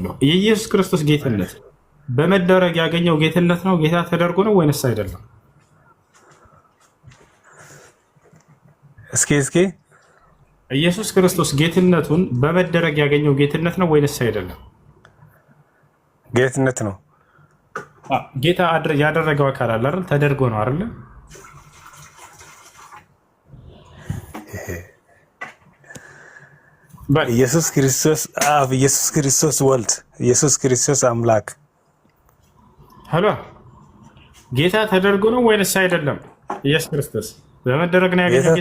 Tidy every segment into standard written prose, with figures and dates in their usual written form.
አቀርባለሁ። የኢየሱስ ክርስቶስ ጌትነት በመደረግ ያገኘው ጌትነት ነው? ጌታ ተደርጎ ነው ወይንስ አይደለም? እስኪ ኢየሱስ ክርስቶስ ጌትነቱን በመደረግ ያገኘው ጌትነት ነው ወይንስ አይደለም? ጌትነት ነው። ጌታ ያደረገው አካል አለ አይደል? ተደርጎ ነው አይደል? ኢየሱስ ክርስቶስ አብ፣ ኢየሱስ ክርስቶስ ወልድ፣ ኢየሱስ ክርስቶስ አምላክ። ሄሎ ጌታ ተደርጎ ነው ወይንስ አይደለም? ኢየሱስ ክርስቶስ በመደረግ ነው ያገኘው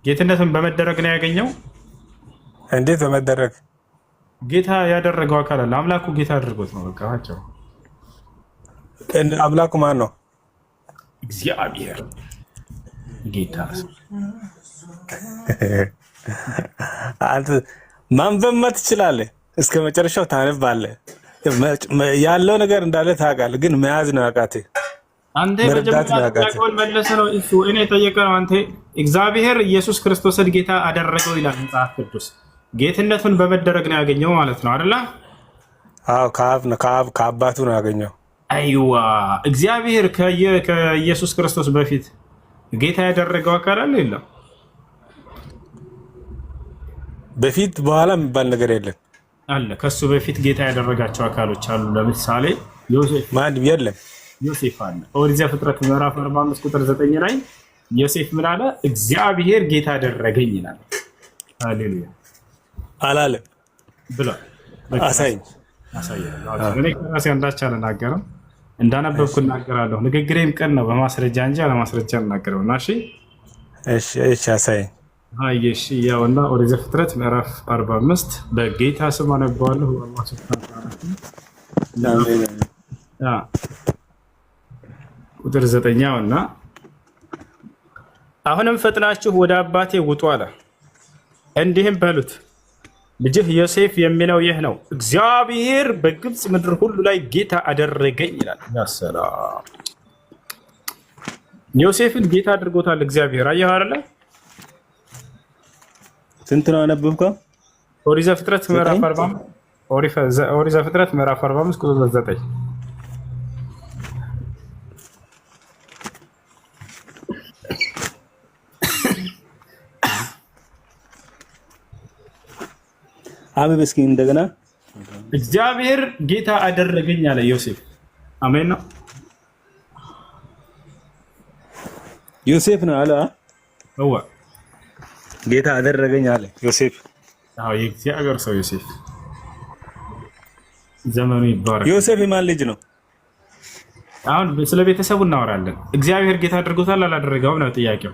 ጌትነትን በመደረግ ነው ያገኘው። እንዴት በመደረግ? ጌታ ያደረገው አካል አለ። አምላኩ ጌታ አድርጎት ነው። በቃ አቸው አምላኩ ማን ነው? እግዚአብሔር ጌታ። አንተ ማንበብ ትችላለህ፣ እስከ መጨረሻው ታነባለህ። ያለው ነገር እንዳለ ታውቃለህ፣ ግን መያዝ ነው ያቃተህ። አንተ በጀመራው መለሰ ነው እሱ እኔ ጠየቀው። አንተ እግዚአብሔር ኢየሱስ ክርስቶስን ጌታ አደረገው ይላል መጽሐፍ ቅዱስ። ጌትነቱን በመደረግ ነው ያገኘው ማለት ነው አይደል? አዎ ከአባቱ ነው ያገኘው። አይዋ እግዚአብሔር ከኢየሱስ ክርስቶስ በፊት ጌታ ያደረገው አካል አለ የለም? በፊት በኋላ የሚባል ነገር የለም አለ። ከሱ በፊት ጌታ ያደረጋቸው አካሎች አሉ። ለምሳሌ ዮሴፍ ማንም የለም። ዮሴፍ አለ። ኦሪት ዘፍጥረት ምዕራፍ 45 ቁጥር 9 ላይ ዮሴፍ ምን አለ? እግዚአብሔር ጌታ አደረገኝ ይላል። ሃሌሉያ አላለም ብሎ አሳይኝ። እኔ ከራሴ አንዳች አልናገርም፣ እንዳነበብኩ እናገራለሁ። ንግግሬም ቀን ነው፣ በማስረጃ እንጂ አለማስረጃ እናገረው እና እሺ አሳይኝ። እሺ ያውና ኦሪት ዘፍጥረት ምዕራፍ 45 በጌታ ስም አነባዋለሁ። አላህ ሱብሃነሁ ወተዓላ ቁጥር 9 እና አሁንም ፈጥናችሁ ወደ አባቴ ውጡ አለ፣ እንዲህም በሉት ልጅህ ዮሴፍ የሚለው ይህ ነው፣ እግዚአብሔር በግብፅ ምድር ሁሉ ላይ ጌታ አደረገኝ ይላል። ያ ሰላም ዮሴፍን ጌታ አድርጎታል እግዚአብሔር። አየህ አይደለ? ስንት ነው አነበብከው? ኦሪት ዘፍጥረት ምዕራፍ 45 ኦሪት ዘፍጥረት ምዕራፍ 45 ቁጥር 9 አሜን። እስኪ እንደገና እግዚአብሔር ጌታ አደረገኝ አለ ዮሴፍ። አሜን ነው። ዮሴፍ ነው አለ አዋ ጌታ አደረገኝ አለ ዮሴፍ። አዎ የእግዚአብሔር ሰው ዮሴፍ ዘመኑ ይባረክ። ዮሴፍ የማን ልጅ ነው? አሁን ስለ ቤተሰቡ እናወራለን። እግዚአብሔር ጌታ አድርጎታል አላደረገውም ነው ጥያቄው።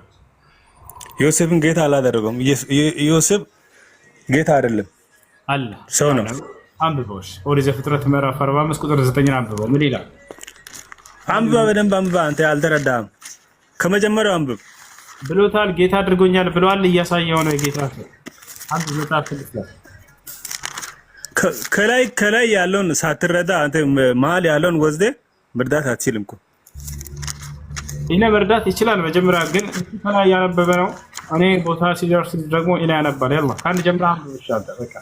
ዮሴፍን ጌታ አላደረገውም። ዮሴፍ ጌታ አይደለም አለ ሰው ነው። አንብበው ኦሪት ዘፍጥረት ምዕራፍ 45 ቁጥር 9 አንብበው። ምን ይላል? አንብባ፣ በደንብ አንብባ። አንተ አልተረዳህም። ከመጀመሪያው አንብብ። ብሎታል ጌታ አድርጎኛል ብለዋል። እያሳየው ነው የጌታ ሰው። ከላይ ያለውን ሳትረዳ አንተ መሀል ያለውን ወስደህ መርዳት አትችልም እኮ። እኔ መርዳት ይችላል። መጀመሪያ ግን ከላይ ያነበበ ነው። እኔ ቦታ ሲደርስ ደግሞ እኔ ያነባል። ያላ ከአንድ ጀምራ አንብብ ይሻላል። በቃ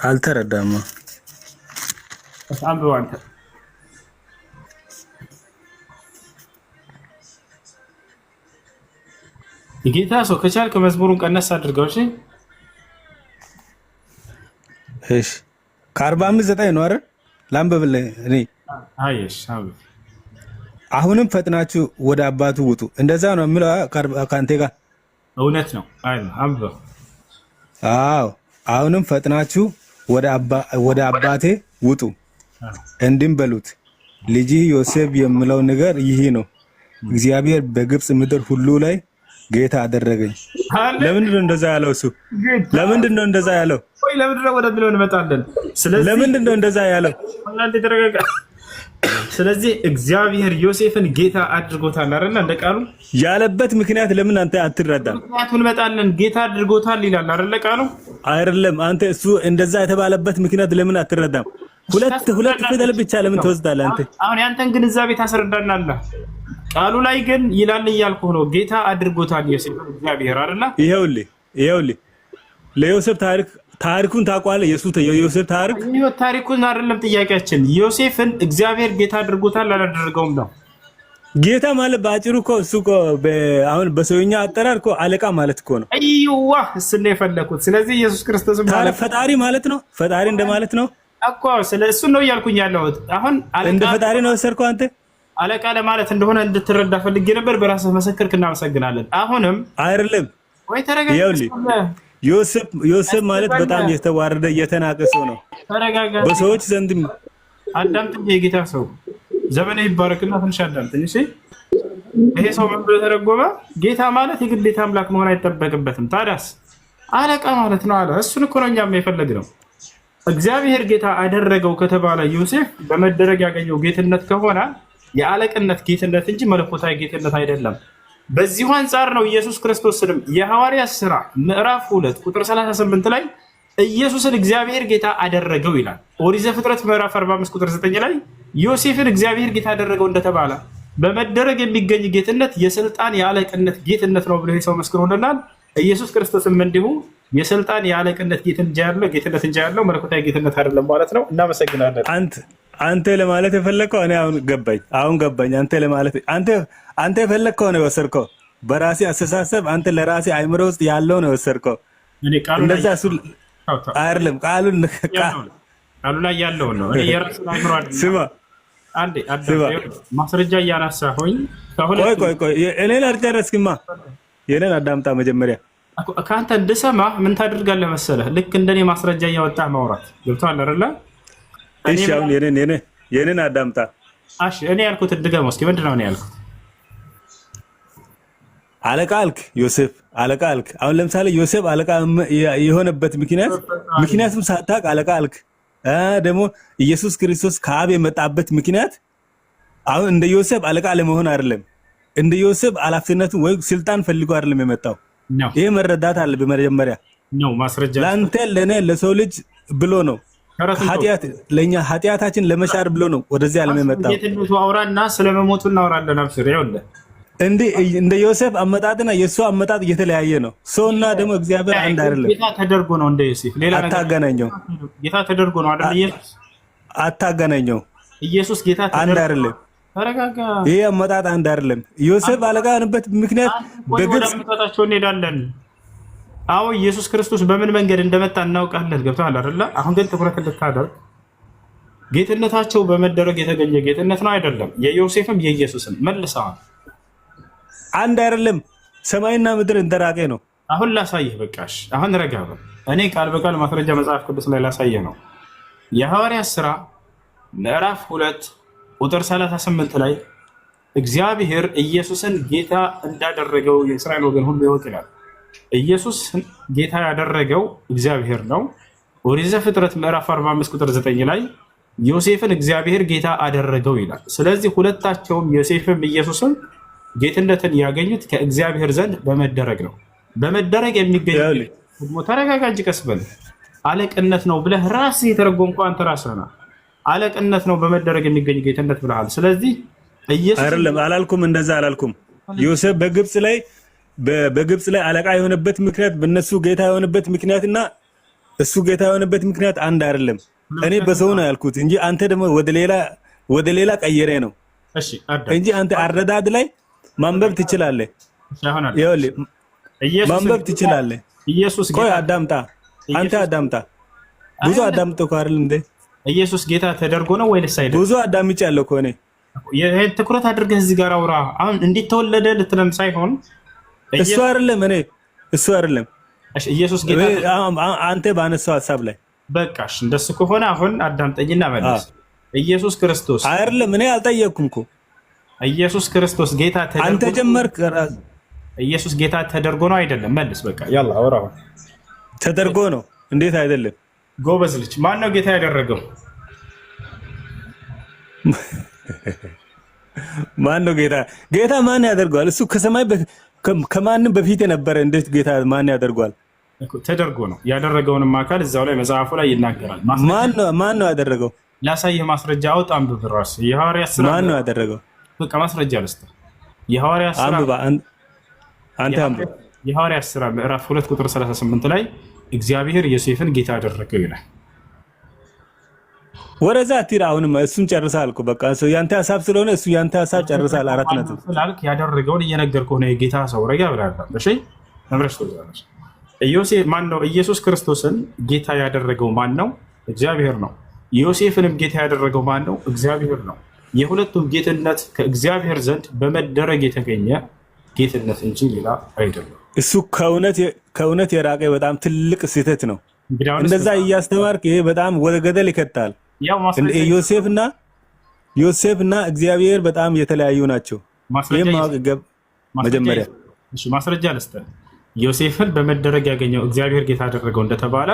አልተረዳም። አንብብ አንተ። የጌታ ሰው ከቻልክ መዝሙሩን ቀነስ አድርገው። እሺ ከ45 ነው አይደል? ላንብብልህ እኔ። አይሽ አንብብ። አሁንም ፈጥናችሁ ወደ አባቱ ውጡ። እንደዛ ነው የሚለው ከአንተ ጋር እውነት ነው። አይ አንብብ። አዎ አሁንም ፈጥናችሁ ወደ አባቴ ውጡ፣ እንዲህም በሉት ልጅህ ዮሴፍ የሚለው ነገር ይህ ነው፣ እግዚአብሔር በግብፅ ምድር ሁሉ ላይ ጌታ አደረገኝ። ለምንድን ነው እንደዛ ያለው? እሱ ለምንድን ነው እንደዛ ያለው? ወይ ለምንድን ነው ወደ ብለው እንመጣለን። ስለዚህ ለምንድን ነው እንደዛ ያለው? ስለዚህ እግዚአብሔር ዮሴፍን ጌታ አድርጎታል አይደል? እንደ ቃሉ ያለበት ምክንያት ለምን አንተ አትረዳም? ምክንያቱን እንመጣለን። ጌታ አድርጎታል ይላል አይደል? ቃሉ አይደለም። አንተ እሱ እንደዛ የተባለበት ምክንያት ለምን አትረዳም? ሁለት ፊደል ብቻ ለምን ትወስዳለህ አንተ? አሁን ያንተን ግንዛቤ ታስረዳናለህ። ቃሉ ላይ ግን ይላል እያልኩህ ነው። ጌታ አድርጎታል ዮሴፍን እግዚአብሔር አይደል? ይኸውልህ ለዮሴፍ ታሪኩን ታውቀዋለህ? የዮሴፍ ታሪክ ህይወት ታሪኩን አይደለም ጥያቄያችን። ዮሴፍን እግዚአብሔር ጌታ አድርጎታል አላደረገውም ነው። ጌታ ማለት በአጭሩ እኮ እሱ እኮ አሁን በሰውኛ አጠራር እኮ አለቃ ማለት እኮ ነው። አይዋ እሱን ነው የፈለኩት። ስለዚህ ኢየሱስ ክርስቶስ ማለት ፈጣሪ ማለት ነው። ፈጣሪ እንደማለት ነው እኮ። ስለ እሱን ነው እያልኩኝ ያለሁት። አሁን እንደ ፈጣሪ ነው ወሰድከው አንተ። አለቃ ለማለት እንደሆነ እንድትረዳ ፈልጌ ነበር። በራስህ መሰከርክ፣ እናመሰግናለን። አሁንም አይደለም ወይ ተረጋጋ። ዮሴፍ ማለት በጣም የተዋረደ የተናቀ ሰው ነው። ተረጋጋ። በሰዎች ዘንድ አዳምጥ። የጌታ ሰው ዘመኔ ይባረክና ትንሽ አዳምጥኝ። እሺ ይሄ ሰው ምን ብሎ ተረጎመ? ጌታ ማለት የግዴታ አምላክ መሆን አይጠበቅበትም። ታዲያስ አለቃ ማለት ነው አለ። እሱን እኮ ነው እኛም የፈለግነው። እግዚአብሔር ጌታ አደረገው ከተባለ ዮሴፍ በመደረግ ያገኘው ጌትነት ከሆነ የአለቅነት ጌትነት እንጂ መለኮታዊ ጌትነት አይደለም። በዚሁ አንጻር ነው ኢየሱስ ክርስቶስንም የሐዋርያት ሥራ ምዕራፍ 2 ቁጥር 38 ላይ ኢየሱስን እግዚአብሔር ጌታ አደረገው ይላል። ኦሪት ዘፍጥረት ምዕራፍ 45 ቁጥር 9 ላይ ዮሴፍን እግዚአብሔር ጌታ አደረገው እንደተባለ በመደረግ የሚገኝ ጌትነት የስልጣን የአለቅነት ጌትነት ነው ብሎ ሰው መስክሮልናል። ኢየሱስ ክርስቶስም እንዲሁ የስልጣን የአለቅነት ጌትነት እንጂ ያለው መለኮታዊ ጌትነት አይደለም ማለት ነው። እናመሰግናለን። አንተ ለማለት የፈለከው እኔ አሁን ገባኝ። አንተ ለማለት አንተ የፈለከው ነው የወሰድከው። በራሴ አስተሳሰብ አንተ ለራሴ አይምሮ ውስጥ ያለው ነው የወሰድከው። እንደዛ እሱ አይደለም። ቃሉ ላይ ያለው ነው። እኔ የራስን አይምሮ አይደለም። ስማ አንዴ ማስረጃ እያነሳሁኝ ቆይ እኔን አልጨረስክማ። የኔን አዳምጣ መጀመሪያ። ከአንተ እንድሰማ ምን ታደርጋለህ መሰለህ? ልክ እንደኔ ማስረጃ እያወጣህ ማውራት ገብቶሃል አይደለ? እሺ አሁን የኔን አዳምጣ። እሺ እኔ ያልኩት ድገም እስኪ። ምንድን ነው እኔ ያልኩት? አለቃ አልክ፣ ዮሴፍ አለቃ አልክ። አሁን ለምሳሌ ዮሴፍ አለቃ የሆነበት ምክንያቱም ሳታውቅ አለቃ አልክ። ደግሞ ኢየሱስ ክርስቶስ ከአብ የመጣበት ምክንያት አሁን እንደ ዮሴፍ አለቃ ለመሆን አይደለም። እንደ ዮሴፍ ኃላፊነቱ ወይ ስልጣን ፈልጎ አይደለም የመጣው። ይሄ መረዳት አለ በመጀመሪያ ነው። ማስረጃ ለአንተ ለኔ ለሰው ልጅ ብሎ ነው። ለኛ ኃጢአታችን ለመሻር ብሎ ነው ወደዚህ ዓለም የመጣው። ጌትነቱ አውራና ስለመሞቱ እናወራለን። አብሽር ይኸውልህ እንደ ዮሴፍ አመጣጥና የሱ አመጣጥ እየተለያየ ነው። ሰውና ደግሞ እግዚአብሔር አንድ አይደለም። ጌታ ተደርጎ ነው እንደ ዮሴፍ ሌላ ነገር አታገናኘው። ጌታ ተደርጎ ነው አይደል? ኢየሱስ አታገናኘው። ኢየሱስ ጌታ አንድ አይደለም። ተረጋጋ። ይሄ አመጣጥ አንድ አይደለም። ዮሴፍ አለቃ የሆነበት ምክንያት በግልጽ አመጣጣቸው እንሄዳለን። አዎ ኢየሱስ ክርስቶስ በምን መንገድ እንደመጣ እናውቃለን። ገብቶሃል አይደለ? አሁን ግን ትኩረት እንድታደርግ ጌትነታቸው በመደረግ የተገኘ ጌትነት ነው አይደለም? የዮሴፍም የኢየሱስም መልሰዋል። አንድ አይደለም። ሰማይና ምድር እንደራቀ ነው። አሁን ላሳየህ። በቃሽ አሁን ረጋ በል። እኔ ቃል በቃል ማስረጃ መጽሐፍ ቅዱስ ላይ ላሳየህ ነው። የሐዋርያት ሥራ ምዕራፍ 2 ቁጥር 38 ላይ እግዚአብሔር ኢየሱስን ጌታ እንዳደረገው የእስራኤል ወገን ሁሉ ይወክላል። ኢየሱስ ጌታ ያደረገው እግዚአብሔር ነው። ኦሪት ዘፍጥረት ምዕራፍ 45 ቁጥር 9 ላይ ዮሴፍን እግዚአብሔር ጌታ አደረገው ይላል። ስለዚህ ሁለታቸውም ዮሴፍም ኢየሱስም ጌትነትን ያገኙት ከእግዚአብሔር ዘንድ በመደረግ ነው። በመደረግ የሚገኝ ደግሞ ተረጋጋ እንጂ ቀስ በል። አለቅነት ነው ብለህ ራስህ የተረጎምከው አንተ ራስህ ነህ። አለቅነት ነው በመደረግ የሚገኝ ጌትነት ብለሃል። ስለዚህ ኢየሱስ አይደለም አላልኩም፣ እንደዛ አላልኩም። ዮሴፍ በግብጽ ላይ አለቃ የሆነበት ምክንያት በእነሱ ጌታ የሆነበት ምክንያትና እሱ ጌታ የሆነበት ምክንያት አንድ አይደለም። እኔ በሰው ነው ያልኩት እንጂ አንተ ደግሞ ወደ ሌላ ቀየረ ነው እንጂ አንተ አረዳድ ላይ ማንበብ ትችላለህ። ይኸውልህ ማንበብ ትችላለህ። ኢየሱስ ቆይ አዳምጣ፣ አንተ አዳምጣ። ብዙ አዳምጥ እኮ አይደል እንዴ? ኢየሱስ ጌታ ተደርጎ ነው ወይስ አይደለም? ብዙ አዳምጫለሁ እኮ እኔ። ይሄን ትኩረት አድርገህ እዚህ ጋር አውራ። አሁን እንዴት ተወለደ ልትለም ሳይሆን እሱ አይደለም። እሺ ኢየሱስ ጌታ አንተ ባነሳው ሐሳብ ላይ በቃሽ። እንደሱ ከሆነ አሁን አዳምጠኝና መልስ። ኢየሱስ ክርስቶስ አይደለም። እኔ አልጠየቅኩም እኮ ኢየሱስ ክርስቶስ ጌታ ተደርጎ አንተ ጀመርክ። ኢየሱስ ጌታ ተደርጎ ነው አይደለም? መልስ። በቃ ያላ አውራው። ተደርጎ ነው። እንዴት አይደለም? ጎበዝ ልጅ። ማን ነው ጌታ ያደረገው? ማን ነው ጌታ? ጌታ ማን ያደርገዋል? እሱ ከሰማይ ከማንም በፊት የነበረ እንዴት ጌታ ማን ያደርገዋል? ተደርጎ ነው። ያደረገውንም አካል እዛው ላይ መጽሐፉ ላይ ይናገራል። ማን ነው ያደረገው? ላሳየህ ማስረጃ አውጣም ብራስ። የሐዋርያት ሥራ ማን ነው ያደረገው? በቃ ማስረጃ ልስጥ። የሐዋርያት ሥራ አንተ አንብባ። የሐዋርያት ሥራ ምዕራፍ 2 ቁጥር 38 ላይ እግዚአብሔር ዮሴፍን ጌታ አደረገው ይላል። ወረዛ አትሂድ። አሁንም እሱን ጨርሳል እኮ በቃ እሱ ያንተ ሐሳብ ስለሆነ እሱ ያንተ ሐሳብ ጨርሳል። 4 ነጥብ ስላልክ ያደረገውን እየነገርኩህ ነው። የጌታ ሰው ረጋ ብላል። እሺ ተምረሽ ተዛለሽ። ዮሴፍ ማን ነው? ኢየሱስ ክርስቶስን ጌታ ያደረገው ማን ነው? እግዚአብሔር ነው። ዮሴፍንም ጌታ ያደረገው ማን ነው? እግዚአብሔር ነው። የሁለቱም ጌትነት ከእግዚአብሔር ዘንድ በመደረግ የተገኘ ጌትነት እንጂ ሌላ አይደለም። እሱ ከእውነት የራቀ በጣም ትልቅ ስህተት ነው። እንደዛ እያስተማርክ ይሄ በጣም ወደ ገደል ይከታል። ዮሴፍና እግዚአብሔር በጣም የተለያዩ ናቸው። መጀመሪያ ማስረጃ ልስጥህ። ዮሴፍን በመደረግ ያገኘው እግዚአብሔር ጌታ ያደረገው እንደተባለ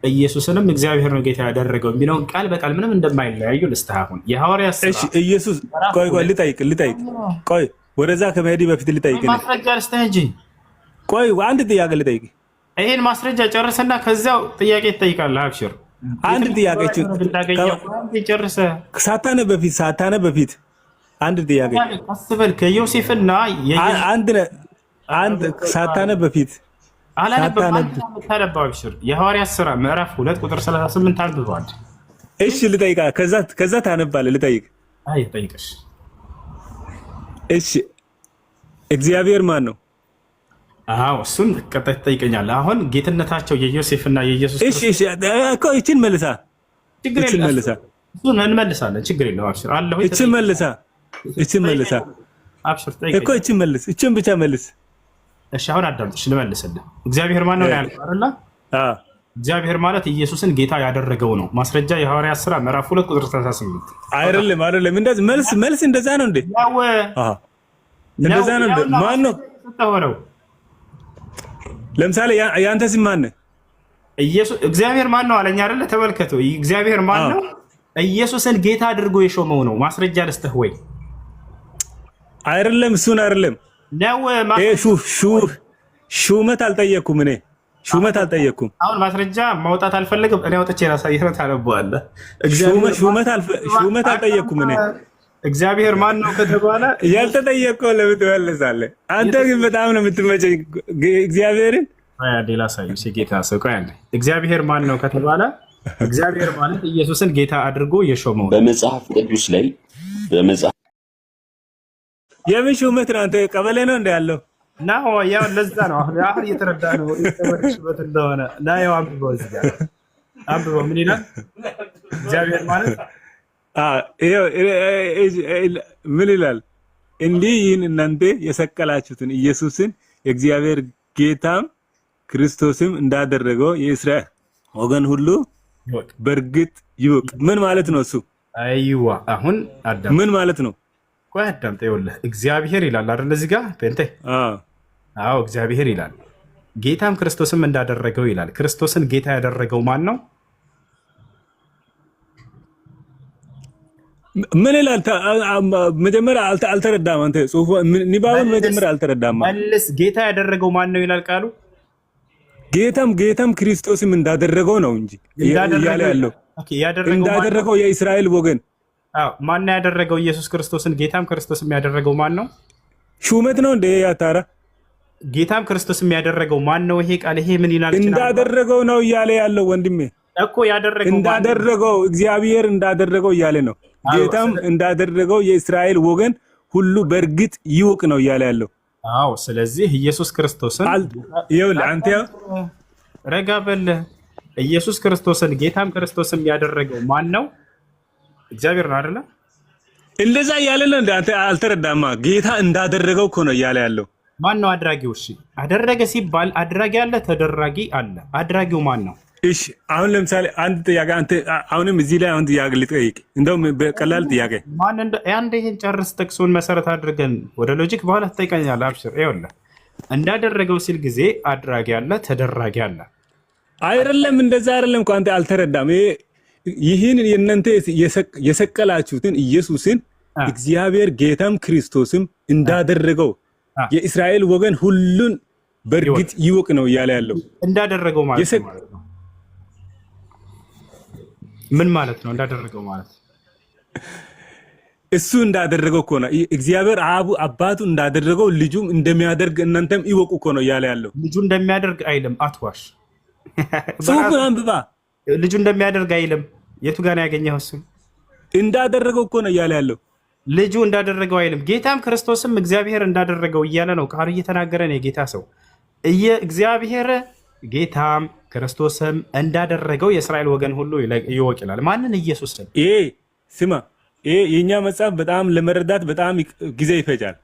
ኢየሱስንም እግዚአብሔር ነው ጌታ ያደረገው የሚለውን ቃል በቃል ምንም እንደማይለያዩ ልስጥህ። አሁን የሐዋርያት ሥራ ኢየሱስ ቆይ ልጠይቅ ቆይ ወደዛ ከመሄድ በፊት ልጠይቅ ማስረጃ ልስጥህ እንጂ ቆይ አንድ ጥያቄ ልጠይቅ። ይሄን ማስረጃ ጨርሰና ከዛው ጥያቄ ትጠይቃለህ። አብሽር አንድ ጥያቄ ሳታነ በፊት አንድ ጥያቄ አስበል። ከዮሴፍና አንድ ሳታነ በፊት አብሽር የሐዋርያት ሥራ ምዕራፍ 2 ቁጥር 38 አንብበዋል። እሺ ልጠይቃ ከዛ ታነባለህ። ልጠይቅ ጠይቅሽ። እሺ እግዚአብሔር ማን ነው? እሱን ቀጣይ ትጠይቀኛለህ። አሁን ጌትነታቸው የዮሴፍና የኢየሱስ እኮ ይችን መልሳ እሱን እንመልሳለን። ችግር የለውም። አብሽር አለሁ። ይችን መልሳ አብሽር ጠይቀኝ። እኮ ይችን ብቻ መልስ። እሺ አሁን አዳምጥሽ ልመልስልህ። እግዚአብሔር ማን ነው ያልከው አይደል? እግዚአብሔር ማለት ኢየሱስን ጌታ ያደረገው ነው። ማስረጃ የሐዋርያት ሥራ ምዕራፍ 2 ቁጥር 38 አይደለም። እንደዚህ መልስ እንደዛ ነው እንዴ? እንደዛ ነው እንዴ? ማን ነው ተወረው? ለምሳሌ ያንተ ስም ማን ነው? ኢየሱስ። እግዚአብሔር ማን ነው አለኝ አይደለ? ተመልከቱ። እግዚአብሔር ማን ነው? ኢየሱስን ጌታ አድርጎ የሾመው ነው። ማስረጃ ልስጥህ ወይ? አይደለም፣ እሱን አይደለም ነው። ሹመት አልጠየኩም እኔ ሹመት አልጠየኩም። አሁን ማስረጃ ማውጣት አልፈልግም። እኔ አውጥቼ ራሳዬ ነው ታነበዋለህ። ሹመት አልጠየኩም እኔ። እግዚአብሔር ማን ነው ከተባለ ያልተጠየቀው ለምን ትመልሳለህ? አንተ ግን በጣም ነው የምትመቸኝ እግዚአብሔርን። ሌላ ሳይ ጌታ ሰው ቆይ አለ። እግዚአብሔር ማን ነው ከተባለ እግዚአብሔር ማለት ኢየሱስን ጌታ አድርጎ የሾመው በመጽሐፍ ቅዱስ ላይ የምን ሹመት ነው? አንተ ቀበሌ ነው እንደ ያለው ነው። ያው ለዛ ነው አሁን እየተረዳ ነው ሹመት እንደሆነ ና ያው አንብበው እዚህ ጋር አንብበው ምን ይላል? እግዚአብሔር ማለት ምን ይላል? እንዲህ ይህን እናንተ የሰቀላችሁትን ኢየሱስን የእግዚአብሔር ጌታም ክርስቶስም እንዳደረገው የእስራኤል ወገን ሁሉ በእርግጥ ይወቅ። ምን ማለት ነው እሱ? አይዋ አሁን አዳም ምን ማለት ነው? ቆይ አዳምጥ። ይኸውልህ እግዚአብሔር ይላል አይደል? እዚህ ጋር ፔንቴ እግዚአብሔር ይላል። ጌታም ክርስቶስም እንዳደረገው ይላል። ክርስቶስን ጌታ ያደረገው ማን ነው? ምን ይላል? መጀመሪያ አልተረዳም። አንተ ጽሁፉ ንባቡን መጀመሪያ አልተረዳም። መልስ። ጌታ ያደረገው ማን ነው ይላል ቃሉ። ጌታም ክርስቶስም እንዳደረገው ነው እንጂ እያለ ያለው እንዳደረገው የእስራኤል ወገን ማን ያደረገው? ኢየሱስ ክርስቶስን ጌታም ክርስቶስም ያደረገው ማን ነው? ሹመት ነው እንደ ያታራ ጌታም ክርስቶስም ያደረገው ማን ነው? ይሄ ቃል ይሄ ምን ይላል? እንዳደረገው ነው እያለ ያለው ወንድሜ እኮ ያደረገው እንዳደረገው እግዚአብሔር እንዳደረገው እያለ ነው። ጌታም እንዳደረገው የእስራኤል ወገን ሁሉ በእርግጥ ይወቅ ነው እያለ ያለው። ስለዚህ ኢየሱስ ክርስቶስን ይኸውልህ አንተ ረጋ በል። ኢየሱስ ክርስቶስን ጌታም ክርስቶስም ያደረገው ማን ነው? እግዚአብሔር ነው አይደለ? እንደዛ እያለ ነው። አንተ አልተረዳማ። ጌታ እንዳደረገው እኮ ነው እያለ ያለው። ማን ነው አድራጊው? እሺ አደረገ ሲባል አድራጊ አለ፣ ተደራጊ አለ። አድራጊው ማን ነው? እሺ አሁን ለምሳሌ አንድ ጥያቄ አንተ አሁንም እዚህ ላይ አንድ ጥያቄ ልጠይቅ። እንደውም በቀላል ጥያቄ ማን አንድ ይሄን ጨርስ። ጥቅሱን መሰረት አድርገን ወደ ሎጂክ በኋላ ትጠይቀኛለህ። አብሽር። ይኸውልህ እንዳደረገው ሲል ጊዜ አድራጊ አለ፣ ተደራጊ አለ። አይደለም እንደዛ አይደለም እኮ አንተ አልተረዳም። ይህን የእናንተ የሰቀላችሁትን ኢየሱስን እግዚአብሔር ጌታም ክርስቶስም እንዳደረገው የእስራኤል ወገን ሁሉን በእርግጥ ይወቅ ነው እያለ ያለው። እንዳደረገው ማለት ነው። ምን ማለት ነው? እንዳደረገው ማለት እሱ እንዳደረገው እኮ ነው። እግዚአብሔር አባቱ እንዳደረገው ልጁም እንደሚያደርግ እናንተም ይወቁ እኮ ነው እያለ ያለው። ልጁ እንደሚያደርግ አይልም። አትዋሽ። ጽሁፉን አንብባ። ልጁ እንደሚያደርግ አይልም። የቱ ጋር ነው ያገኘኸው? እሱ እንዳደረገው እኮ ነው እያለ ያለው። ልጁ እንዳደረገው አይልም። ጌታም ክርስቶስም እግዚአብሔር እንዳደረገው እያለ ነው ቃሉ እየተናገረ ነው። የጌታ ሰው እግዚአብሔር ጌታም ክርስቶስም እንዳደረገው የእስራኤል ወገን ሁሉ ይወቅ ይላል። ማንን? ኢየሱስን። ይሄ ስማ፣ ይሄ የእኛ መጽሐፍ በጣም ለመረዳት በጣም ጊዜ ይፈጃል።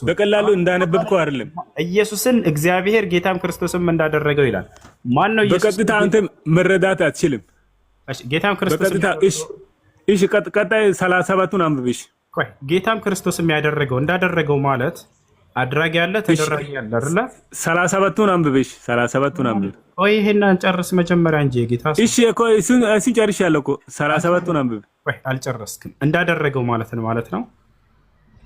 በቀላሉ እንዳነበብከው አይደለም። ኢየሱስን እግዚአብሔር ጌታም ክርስቶስም እንዳደረገው ይላል። ማን ነው? በቀጥታ አንተ መረዳት አትችልም። ጌታም ክርስቶስም እሺ፣ ቀጣይ 37ቱን አንብብሽ። ጌታም ክርስቶስም ያደረገው እንዳደረገው ማለት አድራጊ ያለ ተደራጊ ያለ አይደለ? 37ቱን አንብብሽ። 37ቱን አንብብ። ቆይ ይሄን ጨርስ መጀመሪያ እንጂ ጌታ እሺ፣ እኮ እሱን ጨርሻለሁ እኮ። 37ቱን አንብብ። ቆይ አልጨረስክም። እንዳደረገው ማለት ነው።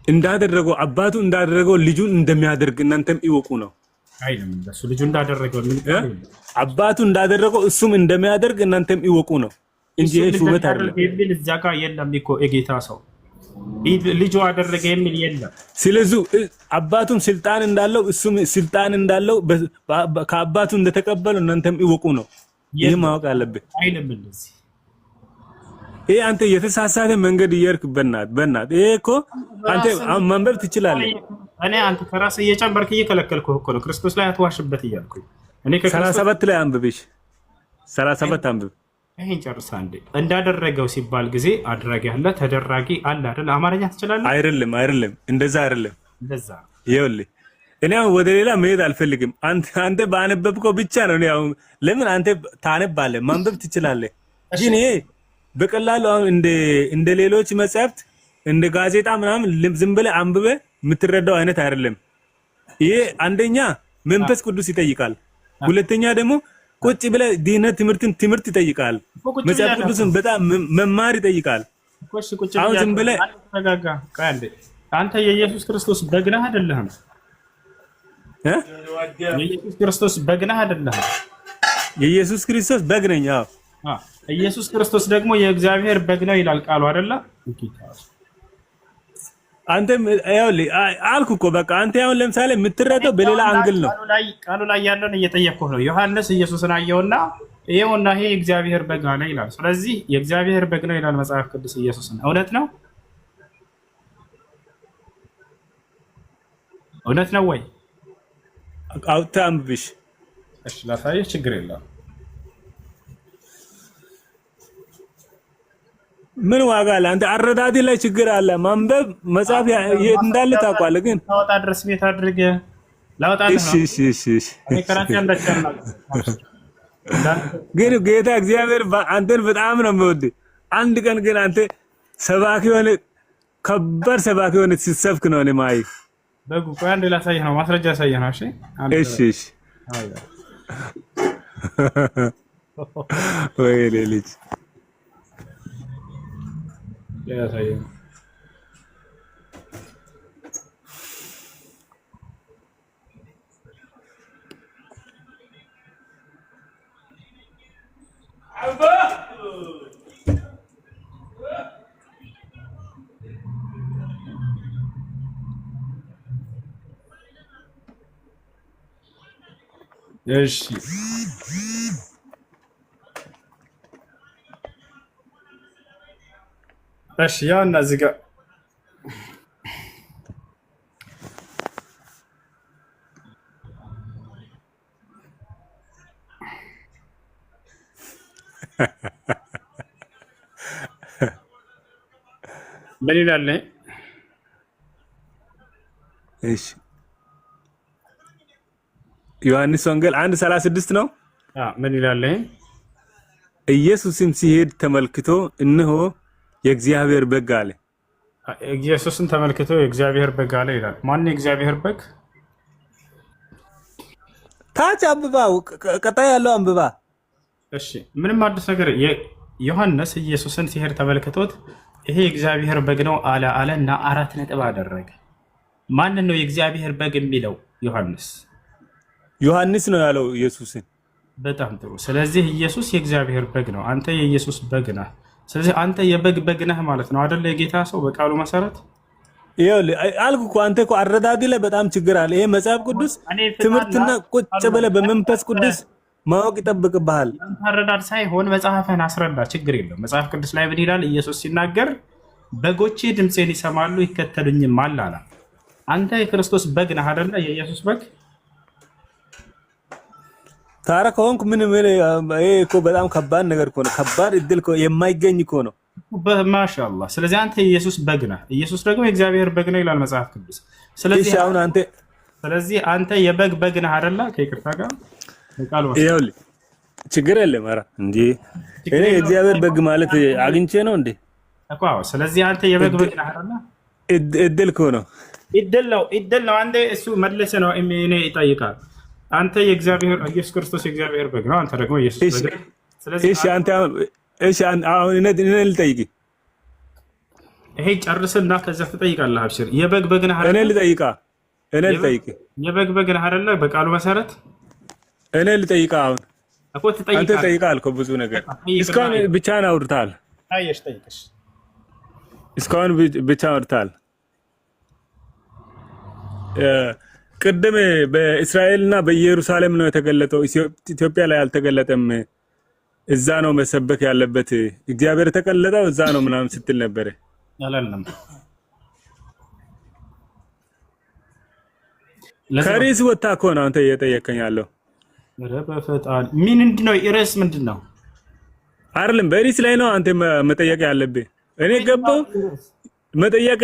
እንዳደረገው አባቱ እንዳደረገው ልጁን እንደሚያደርግ እናንተም ይወቁ ነው አይደለም? እንደሱ ልጁ እንዳደረገው አባቱ እንዳደረገው እሱም እንደሚያደርግ እናንተም ይወቁ ነው እንጂ ይሄ ሹመት አይደለም። የሚል እዛ ጋር የለም እኮ የጌታ ሰው ልጁ አደረገ የሚል የለም። ስለዚህ አባቱም ስልጣን እንዳለው እሱም ስልጣን እንዳለው ከአባቱ እንደተቀበሉ እናንተም ይወቁ ነው። ይህ ማወቅ አለብህ። አይደለም እንደዚህ ይሄ አንተ የተሳሳተ መንገድ እየሄድክ በእናት ይሄ እኮ አንተ ማንበብ ትችላለህ። እኔ አንተ ከራስህ እየጨመርክ እየከለከልኩህ እኮ ነው። ክርስቶስ ላይ አትዋሽበት እያልኩኝ እኔ 37 ላይ አንብብሽ። 37 አንብብ። ይሄን ጨርሳ እንዴ እንዳደረገው ሲባል ጊዜ አድራጊ አለ ተደራጊ አለ አይደል? አማርኛ ትችላለህ? አይደለም እንደዛ አይደለም። እንደዛ ይኸውልህ እኔ አሁን ወደ ሌላ መሄድ አልፈልግም። አንተ ባነበብከው ብቻ ነው። እኔ አሁን ለምን አንተ ታነባለህ? ማንበብ ትችላለህ። ግን ይሄ በቀላሉ አሁን እንደ ሌሎች መጽሐፍት እንደ ጋዜጣ ምናምን ዝም ብለህ አንብበህ የምትረዳው አይነት አይደለም። ይሄ አንደኛ መንፈስ ቅዱስ ይጠይቃል። ሁለተኛ ደግሞ ቁጭ ብለህ ድህነት ትምህርት ይጠይቃል። መጽሐፍ ቅዱስን በጣም መማር ይጠይቃል። አሁን ዝም ብለህ ተጋጋ ቃል አንተ የኢየሱስ ክርስቶስ በግ ነህ አይደለህም? የኢየሱስ ክርስቶስ በግ ነህ አይደለህም? የኢየሱስ ክርስቶስ በግ ነኝ። አዎ ኢየሱስ ክርስቶስ ደግሞ የእግዚአብሔር በግ ነው ይላል ቃሉ አይደለ? አንተም ይኸውልህ አልኩ እኮ በቃ አንተ አሁን ለምሳሌ የምትረዳው በሌላ አንግል ነው። ቃሉ ላይ ያለውን እየጠየቅኩህ ነው። ዮሐንስ ኢየሱስን አየውና ይሄውና ይሄ የእግዚአብሔር በግ ነው ይላል። ስለዚህ የእግዚአብሔር በግ ነው ይላል መጽሐፍ ቅዱስ ኢየሱስን። እውነት ነው? እውነት ነው ወይ? አውጥተህ አንብብሽ። እሺ ላሳየህ፣ ችግር የለም። ምን ዋጋ አለ? አንተ አረዳዲ ላይ ችግር አለ። ማንበብ መጽሐፍ እንዳለ ታውቃለህ። ግን ታወጣ ድረስ ቤት አድርገህ ላውጣ ነው። እሺ ግን ጌታ እግዚአብሔር አንተን በጣም ነው የሚወድ። አንድ ቀን ግን አንተ ሰባኪ ሆነ ከባድ ሰባኪ ሆነ ሲሰብክ ነው እኔ ማይ በጉ ቆይ አንዴ ላሳየህ ነው፣ ማስረጃ ያሳየህ ነው። እሺ ወይ ልጅ ያሳየህ ነው። እሺ ያው እና እዚህ ጋር ምን ይላል? እሺ ዮሐንስ ወንጌል 1:36 ነው። ምን ይላል? ኢየሱስም ሲሄድ ተመልክቶ እነሆ የእግዚአብሔር በግ አለ። ኢየሱስን ተመልክቶ የእግዚአብሔር በግ አለ ይላል። ማን የእግዚአብሔር በግ? ታች አንብባው፣ ቀጣይ ያለው አንብባ። እሺ ምንም አዲስ ነገር ዮሐንስ ኢየሱስን ሲሄድ ተመልክቶት ይሄ የእግዚአብሔር በግ ነው አለ እና 4 ነጥብ አደረገ። ማንን ነው የእግዚአብሔር በግ የሚለው? ዮሐንስ ነው ያለው ኢየሱስን። በጣም ጥሩ። ስለዚህ ኢየሱስ የእግዚአብሔር በግ ነው፣ አንተ የኢየሱስ በግ ነህ። ስለዚህ አንተ የበግ በግ ነህ ማለት ነው አይደል? የጌታ ሰው በቃሉ መሰረት ይኸውልህ አልኩ እኮ አንተ እኮ አረዳዲ ላይ በጣም ችግር አለ። ይሄ መጽሐፍ ቅዱስ ትምህርትና ቁጭ ብለህ በመንፈስ ቅዱስ ማወቅ ይጠብቅብሃል። አረዳድ ሳይሆን መጽሐፍህን አስረዳ፣ ችግር የለም። መጽሐፍ ቅዱስ ላይ ምን ይላል? ኢየሱስ ሲናገር በጎቼ ድምፄን ይሰማሉ ይከተሉኝማል አለ። አንተ የክርስቶስ በግ ነህ አይደለ? የኢየሱስ በግ ታዲያ ከሆንክ ምን ይሄ እኮ በጣም ከባድ ነገር እኮ ነው። ከባድ እድል የማይገኝ እኮ ነው። ማሻአላህ። ስለዚህ አንተ የኢየሱስ በግ ነህ፣ ኢየሱስ ደግሞ የእግዚአብሔር በግ ነው ይላል መጽሐፍ ቅዱስ። ስለዚህ አንተ የበግ በግ ነህ አይደለ? ከይቅርታ ጋር ይኸውልህ ችግር የለም። ኧረ እንዴ እኔ የእግዚአብሔር በግ ማለት አግኝቼ ነው እንዴ እኮ። ስለዚህ አንተ የበግ በግ ነህ አይደለ? እድል እኮ ነው። እድል ነው። አንተ እሱ መልሰህ ነው እኔ ይጠይቃል። አንተ የእግዚአብሔር ኢየሱስ ክርስቶስ የእግዚአብሔር በግ ነው፣ አንተ ደግሞ ኢየሱስ በግ ነው። ስለዚህ እሺ አሁን እኔ ልጠይቅህ። ይሄ ጨርስና ከዛ ትጠይቃለህ። አብሽር። የበግ በግ ነህ አይደለ? እኔ ልጠይቅህ። የበግ በግ ነህ አይደለ? በቃሉ መሰረት እኔ ልጠይቅህ። አሁን እኮ ትጠይቃለህ። አንተ ጠይቃለህ እኮ ብዙ ነገር። እስካሁን ብቻህን አውርተሃል። አየሽ፣ ጠይቅሽ። እስካሁን ብቻህን አውርተሃል። ቅድም በእስራኤልና በኢየሩሳሌም ነው የተገለጠው፣ ኢትዮጵያ ላይ አልተገለጠም። እዛ ነው መሰበክ ያለበት፣ እግዚአብሔር የተገለጠው እዛ ነው ምናምን ስትል ነበር። አላለም። ከሪስ ወጣ እኮ ነው አንተ እየጠየቀኝ ያለው። ኧረ በፈጣሪ ምንድን ነው ርዕስ? ምንድን ነው? አይደለም በሪስ ላይ ነው አንተ መጠየቅ ያለብህ። እኔ ገባው መጠየቅ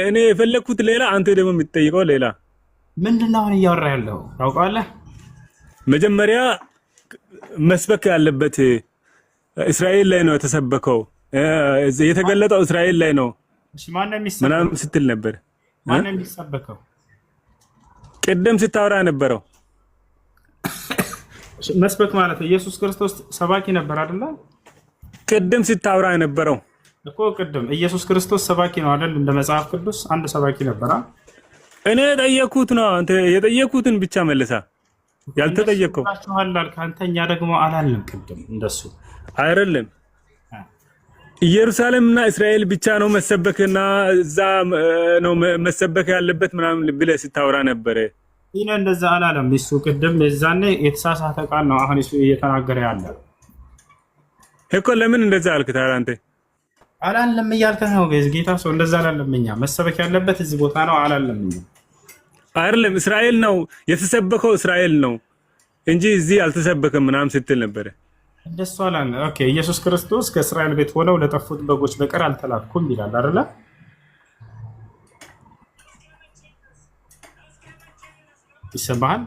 እኔ የፈለኩት ሌላ፣ አንተ ደግሞ የምትጠይቀው ሌላ። ምንድን ነው አሁን እያወራ ያለው ታውቃለህ? መጀመሪያ መስበክ ያለበት እስራኤል ላይ ነው የተሰበከው፣ የተገለጠው እስራኤል ላይ ነው ምናምን ስትል ነበር። ማን ነው የሚሰበከው? ቅድም ስታወራ ነበረው። መስበክ ማለት ኢየሱስ ክርስቶስ ሰባኪ ነበር አይደል? ቅድም ስታወራ ነበረው እኮ። ቅድም ኢየሱስ ክርስቶስ ሰባኪ ነው አይደል? እንደ መጽሐፍ ቅዱስ አንድ ሰባኪ ነበር። እኔ የጠየኩት ነው፣ አንተ የጠየኩትን ብቻ መልሳ ያልተጠየቀው አንተኛ ደግሞ አላለም። ቅድም እንደሱ አይደለም። ኢየሩሳሌምና እስራኤል ብቻ ነው መሰበክና እዛ ነው መሰበክ ያለበት ምናምን ብለህ ስታወራ ነበረ። ይሄ እንደዛ አላለም እሱ። ቅድም የዛኔ የተሳሳተ ቃል ነው አሁን እሱ እየተናገረ ያለ እኮ። ለምን እንደዛ አልክ ታዲያ? አንተ አላለም እያልከህ ነው። ጌታ ሰው እንደዛ አላለም። እኛ መሰበክ ያለበት እዚህ ቦታ ነው አላለም። እኛ አይደለም እስራኤል ነው የተሰበከው፣ እስራኤል ነው እንጂ እዚህ አልተሰበከም ምናምን ስትል ነበረ። እንደሱ አላለ። ኦኬ ኢየሱስ ክርስቶስ ከእስራኤል ቤት ሆነው ለጠፉት በጎች በቀር አልተላኩም ይላል አይደለ? ይሰማሃል?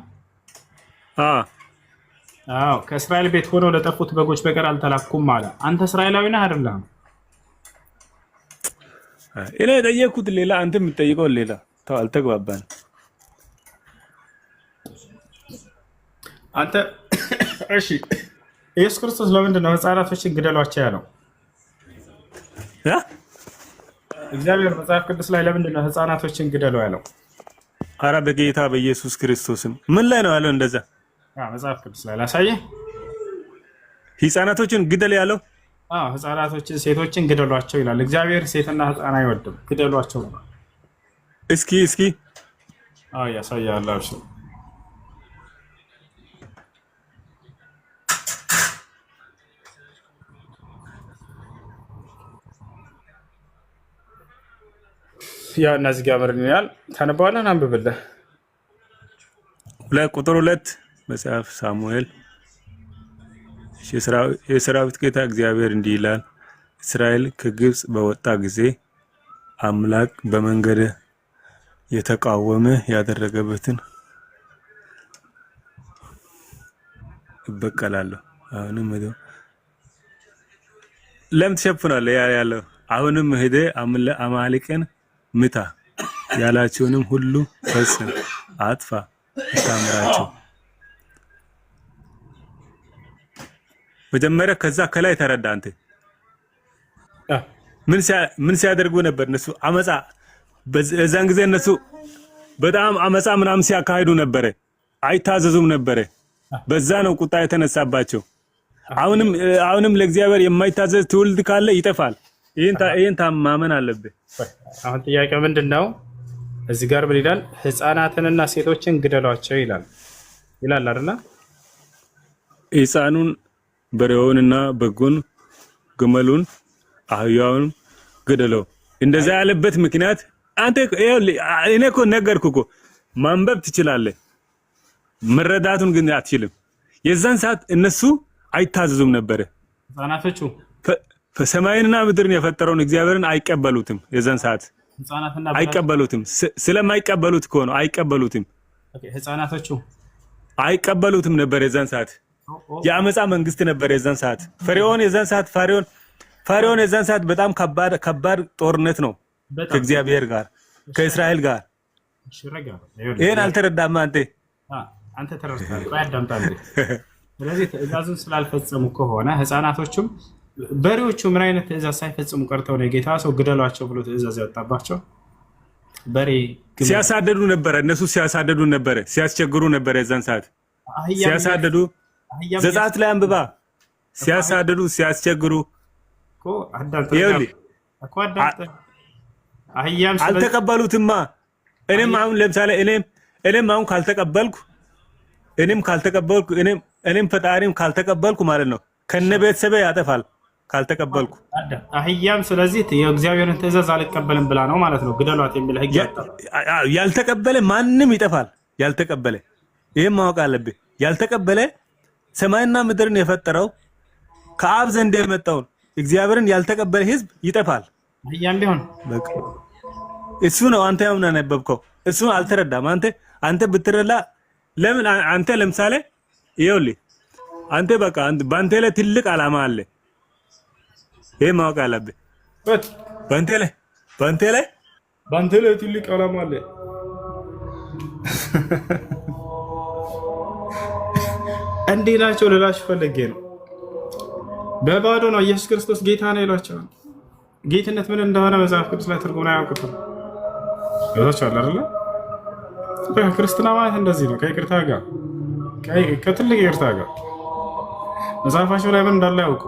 አዎ ከእስራኤል ቤት ሆነው ለጠፉት በጎች በቀር አልተላኩም አለ። አንተ እስራኤላዊ ነህ አይደለም? እኔ የጠየኩት ሌላ፣ አንተ የምትጠይቀው ሌላ። ተው አልተግባባን። አንተ እሺ ኢየሱስ ክርስቶስ ለምንድን ነው ህፃናቶችን ግደሏቸው ያለው? እግዚአብሔር መጽሐፍ ቅዱስ ላይ ለምንድን ነው ህፃናቶችን ግደሉ ያለው? ኧረ በጌታ በኢየሱስ ክርስቶስም ምን ላይ ነው ያለው እንደዛ? መጽሐፍ ቅዱስ ላይ ላሳየህ። ህፃናቶችን ግደል ያለው? ህፃናቶችን ሴቶችን ግደሏቸው ይላል። እግዚአብሔር ሴትና ህፃን አይወድም፣ ግደሏቸው። እስኪ ያሳያለሁ። እሺ ያ እነዚህ ጋር ምርን ይላል። ታነባዋለህ? አንብብልህ። ቁጥር 2 መጽሐፍ ሳሙኤል። የሰራዊት ጌታ እግዚአብሔር እንዲህ ይላል፣ እስራኤል ከግብፅ በወጣ ጊዜ አምላክ በመንገድ የተቃወመ ያደረገበትን እበቀላለሁ። አሁንም ለምን ትሸፍናለህ ያለው? አሁንም ሄደህ አማሌቅን ምታ፣ ያላቸውንም ሁሉ ፈጽም፣ አጥፋ፣ ታምራቸው። መጀመሪያ ከዛ ከላይ ተረዳ። አንተ ምን ሲያደርጉ ነበር? እነሱ አመፃ፣ በዛን ጊዜ እነሱ በጣም አመፃ ምናምን ሲያካሂዱ ነበረ፣ አይታዘዙም ነበረ። በዛ ነው ቁጣ የተነሳባቸው። አሁንም ለእግዚአብሔር የማይታዘዝ ትውልድ ካለ ይጠፋል። ይሄን ማመን አለብህ። አሁን ጥያቄ ምንድን ነው? እዚህ ጋር ምን ይላል? ህፃናትንና ሴቶችን ግደሏቸው ይላል አይደል? ሕፃኑን በሬውንና በጉን ግመሉን አህያውን ገደለው። እንደዛ ያለበት ምክንያት አንተ እኔ እኮ ነገርኩ እኮ ማንበብ ትችላለህ፣ መረዳቱን ግን አትችልም። የዛን ሰዓት እነሱ አይታዘዙም ነበር። ህፃናቶቹ ሰማይንና ምድርን የፈጠረውን እግዚአብሔርን አይቀበሉትም። የዛን ሰዓት አይቀበሉትም። ስለማይቀበሉት እኮ ነው አይቀበሉትም። ህፃናቶቹ አይቀበሉትም ነበር። የዛን ሰዓት የአመፃ መንግስት ነበር። የዛን ሰዓት ፈርዖን የዛን ሰዓት በጣም ከባድ ጦርነት ነው ከእግዚአብሔር ጋር ከእስራኤል ጋር። ይሄን አልተረዳም አንተ ተረድተሃል? ቆይ አዳምጣለህ። ስለዚህ ትእዛዙን ስላልፈጸሙ ከሆነ ህፃናቶቹም በሬዎቹ ምን አይነት ትእዛዝ ሳይፈጽሙ ቀርተው ነው የጌታ ሰው ግደሏቸው ብሎ ትእዛዝ ያወጣባቸው? በሬ ሲያሳደዱ ነበረ፣ እነሱ ሲያሳደዱ ነበረ፣ ሲያስቸግሩ ነበረ። የዛን ሰዓት ሲያሳደዱ ዘጸአት ላይ አንብባ። ሲያሳደዱ ሲያስቸግሩ አልተቀበሉትማ። እኔም አሁን ለምሳሌ እኔም አሁን ካልተቀበልኩ እኔም ፈጣሪም ካልተቀበልኩ ማለት ነው ከነ ቤተሰቤ ያጠፋል ካልተቀበልኩ። አህያም ስለዚህ የእግዚአብሔርን ትእዛዝ አልቀበልም ብላ ነው ማለት ነው ግደሏት የሚል ህግ ያልተቀበለ ማንም ይጠፋል። ያልተቀበለ ይሄን ማወቅ አለብህ። ያልተቀበለ ሰማይና ምድርን የፈጠረው ከአብ ዘንድ የመጣውን እግዚአብሔርን ያልተቀበለ ህዝብ ይጠፋል። አህያም ቢሆን በቃ እሱ ነው አንተ ያውና ነበብከው። እሱ አልተረዳም። አንተ ብትረዳ ለምን አንተ ለምሳሌ ይኸውልህ አንተ በቃ ባንተ ላይ ትልቅ ዓላማ አለ። ይሄ ማወቅ አለብህ። ባንተ ላይ ትልቅ ዓላማ አለ። እንዲህ ናቸው ልላችሁ ፈልጌ ነው። በባዶ ነው ኢየሱስ ክርስቶስ ጌታ ነው ይሏቸዋል። ጌትነት ምን እንደሆነ መጽሐፍ ቅዱስ ላይ ትርጉም አያውቁትም። ይሏቸዋል አይደለ? ክርስትና ማለት እንደዚህ ነው። ከትልቅ ይቅርታ ጋር መጽሐፋቸው ላይ ምን እንዳለ ያውቁ